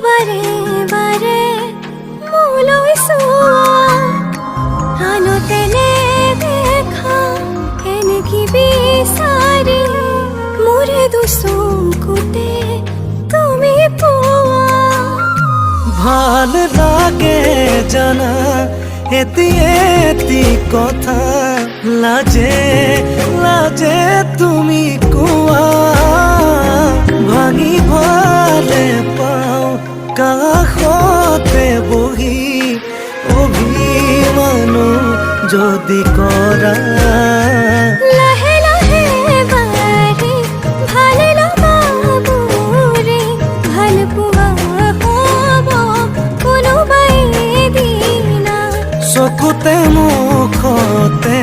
বারে বারে মোলৈ চোৱা আনতে নেদেখা এনেকি বিচাৰি মোৰে দুচকুতে তুমি পোৱা ভাল লাগে জানা এটি এটি কথা লাজে লাজে তুমি কোৱা ভাঙি ভালে পাও কাষতে বহি অভিমানো যদি কৰা লাহে লাহে বাৰে ভালে লগাবোৰে ভাল পোৱা হ'ব কোনোবাই দিনা চকুতে মুখতে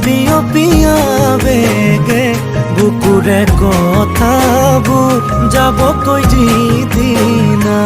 বিয়পিয়া বেগে বুকুৰে কথাবোৰ যাবকৈ যিদিনা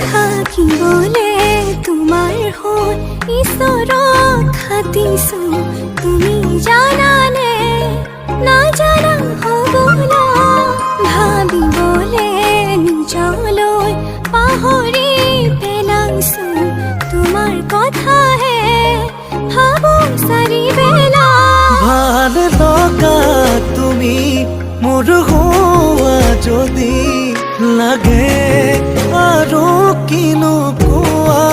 থাকিবলে তোমাৰ হৈ ঈশ্বৰক খাটিছো তুমি জানানে নাজানা হ'বলা ভাবিবলে নিজলৈ পাহৰি পেলাইছো তোমাৰ কথাহে ভাবো চাৰিবেলা ভাল লগা তুমি মোৰ হোৱা যদি লাগে আৰু কিনো কোৱা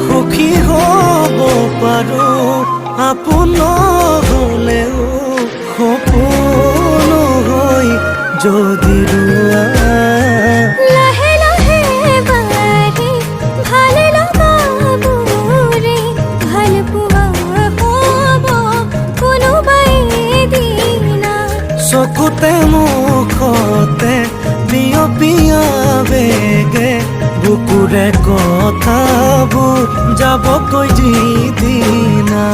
সুখী হ'ব পাৰো আপোনাৰ হ'লেও সপোন হৈ যদি ৰোৱা লাহে লাহে বাৰে ভালে লগাবোৰে ভাল পোৱা হ'ব কোনোবাই দিনা চকুতে মুখতে বিয়পিয়া বেগে বুকুৰে কথাবোৰ যাবকৈ যিদিনা